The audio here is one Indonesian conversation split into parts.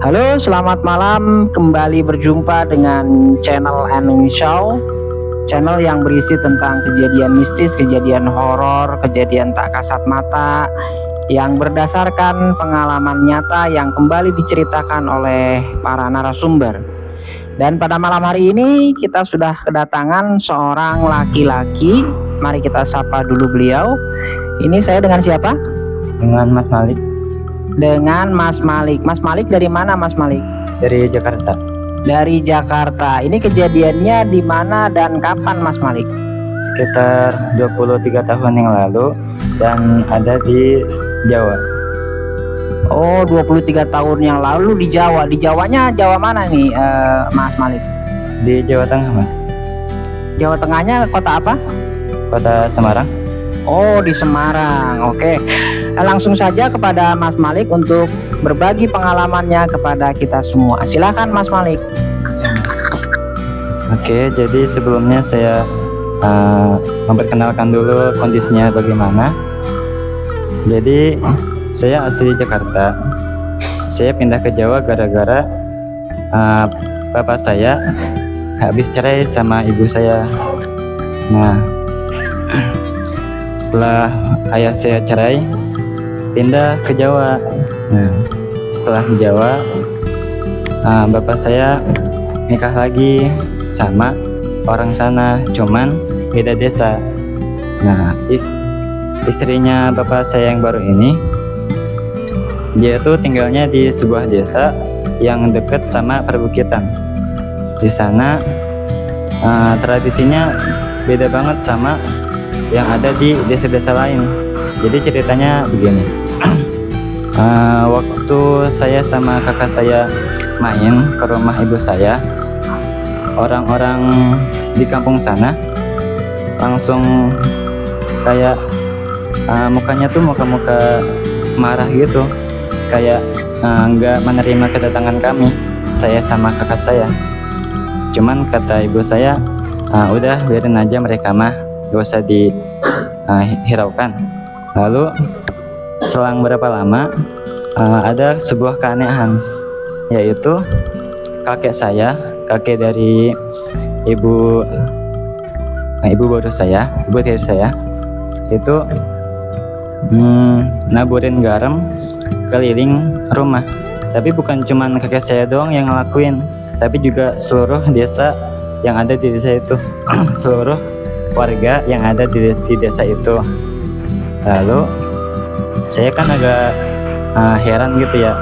Halo, selamat malam. Kembali berjumpa dengan channel Ending Show, channel yang berisi tentang kejadian mistis, kejadian horor, kejadian tak kasat mata yang berdasarkan pengalaman nyata yang kembali diceritakan oleh para narasumber. Dan pada malam hari ini kita sudah kedatangan seorang laki-laki. Mari kita sapa dulu beliau. Ini saya dengan siapa? Dengan Mas Malik. Dengan Mas Malik. Mas Malik dari mana, Mas Malik? Dari Jakarta. Dari Jakarta. Ini kejadiannya di mana dan kapan, Mas Malik? Sekitar 23 tahun yang lalu dan ada di Jawa. Oh, 23 tahun yang lalu di Jawa. Di Jawanya Jawa mana nih, Mas Malik? Di Jawa Tengah, Mas. Jawa Tengahnya kota apa? Kota Semarang. Oh, di Semarang. Oke. Langsung saja kepada Mas Malik untuk berbagi pengalamannya kepada kita semua. Silakan, Mas Malik. Oke, jadi sebelumnya saya memperkenalkan dulu kondisinya bagaimana. Jadi saya asli Jakarta. Saya pindah ke Jawa gara-gara bapak saya habis cerai sama ibu saya. Nah, setelah ayah saya cerai, pindah ke Jawa. Nah, setelah di Jawa, bapak saya nikah lagi sama orang sana, cuman beda desa. Nah, istrinya bapak saya yang baru ini, dia tuh tinggalnya di sebuah desa yang dekat sama perbukitan. Di sana tradisinya beda banget sama yang ada di desa-desa lain. Jadi ceritanya begini. Waktu saya sama kakak saya main ke rumah ibu saya, orang-orang di kampung sana langsung kayak mukanya tuh muka-muka marah gitu, kayak nggak menerima kedatangan kami, saya sama kakak saya. Cuman kata ibu saya, udah biarin aja mereka mah, gak usah dihiraukan. Lalu selang berapa lama ada sebuah keanehan, yaitu kakek saya, kakek dari ibu baru saya, ibu tiri saya, itu naburin garam keliling rumah. Tapi bukan cuman kakek saya doang yang ngelakuin, tapi juga seluruh desa yang ada di desa itu, seluruh warga yang ada di desa itu. Lalu saya kan agak heran gitu ya,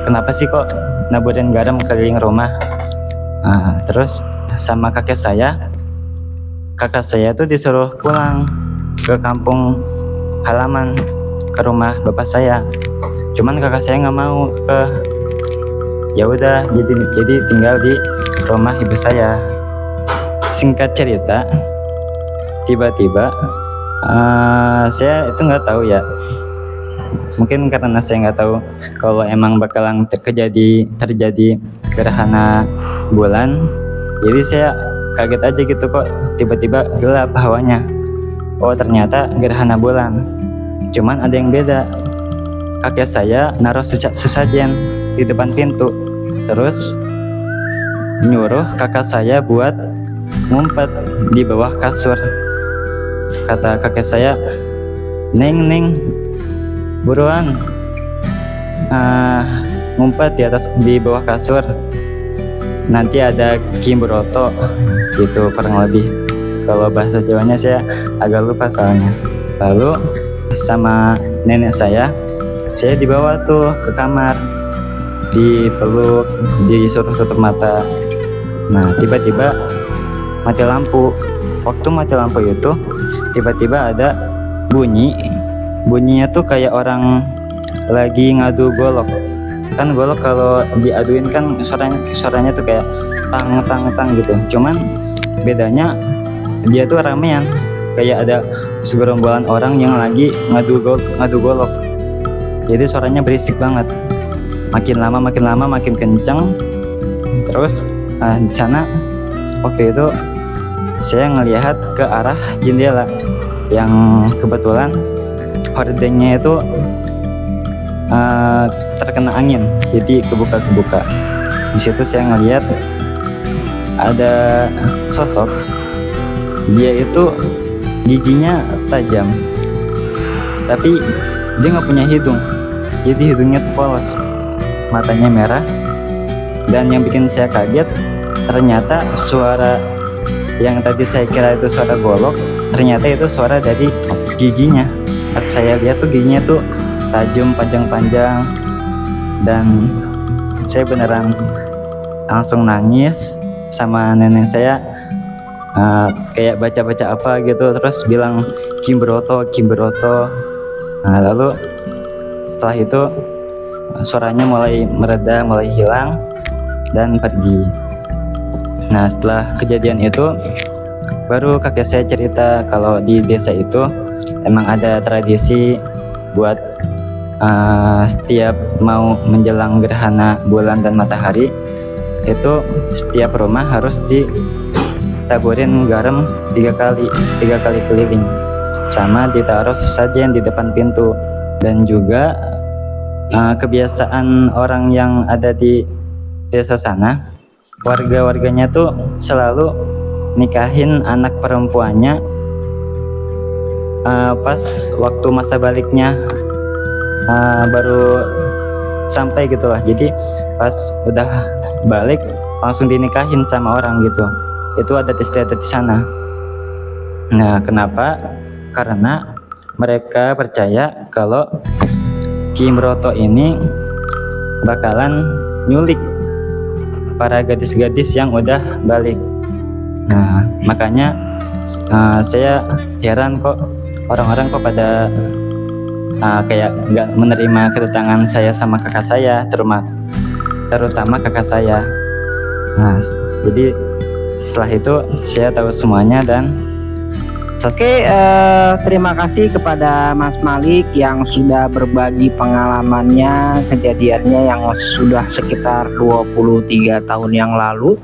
kenapa sih kok naburin garam keliling rumah. Terus sama kakak saya tuh disuruh pulang ke kampung halaman, ke rumah bapak saya. Cuman kakak saya nggak mau ya udah, jadi tinggal di rumah ibu saya. Singkat cerita, tiba-tiba saya itu nggak tahu ya, mungkin karena saya nggak tahu kalau emang bakalan terjadi gerhana bulan, jadi saya kaget aja gitu, kok tiba-tiba gelap hawanya. Oh, ternyata gerhana bulan. Cuman ada yang beda, kakek saya naruh sesajen di depan pintu, terus nyuruh kakak saya buat ngumpet di bawah kasur. Kata kakek saya, Neng, buruan ngumpet di bawah kasur, nanti ada Kimbroto gitu kurang lebih. Kalau bahasa Jawanya saya agak lupa soalnya. Lalu sama nenek saya dibawa tuh ke kamar, dipeluk, disuruh tutup mata. Nah, tiba-tiba mati lampu. Waktu mati lampu itu tiba-tiba ada bunyinya tuh kayak orang lagi ngadu golok. Kan golok kalau diaduin kan suaranya tuh kayak tang gitu. Cuman bedanya dia tuh ramean, kayak ada segerombolan orang yang lagi ngadu golok. Jadi suaranya berisik banget. Makin lama makin kencang. Terus di sana waktu itu saya ngelihat ke arah jendela yang kebetulan hordengnya itu terkena angin, jadi kebuka. Di situ saya ngeliat ada sosok, dia itu giginya tajam, tapi dia nggak punya hidung, jadi hidungnya tuh polos, matanya merah. Dan yang bikin saya kaget, ternyata suara yang tadi saya kira itu suara golok, ternyata itu suara dari giginya. Pas saya lihat tuh giginya tuh tajam, panjang-panjang, dan saya beneran langsung nangis. Sama nenek saya kayak baca-baca apa gitu, terus bilang Kimbroto. Nah, lalu setelah itu suaranya mulai mereda, mulai hilang dan pergi. Nah, setelah kejadian itu baru kakek saya cerita kalau di desa itu emang ada tradisi buat setiap mau menjelang gerhana bulan dan matahari itu setiap rumah harus ditaburin garam 3 kali keliling, sama ditaruh sajen di depan pintu. Dan juga kebiasaan orang yang ada di desa sana, warganya tuh selalu nikahin anak perempuannya pas waktu masa baliknya baru sampai gitu lah. Jadi pas udah balik langsung dinikahin sama orang gitu. Itu adat istiadat di sana. Nah, kenapa? Karena mereka percaya kalau Kimbroto ini bakalan nyulik para gadis-gadis yang udah balik. Nah, makanya saya heran kok orang-orang kok pada kayak nggak menerima kedatangan saya sama kakak saya, terutama kakak saya. Nah, jadi setelah itu saya tahu semuanya. Dan Oke, terima kasih kepada Mas Malik yang sudah berbagi pengalamannya, kejadiannya yang sudah sekitar 23 tahun yang lalu.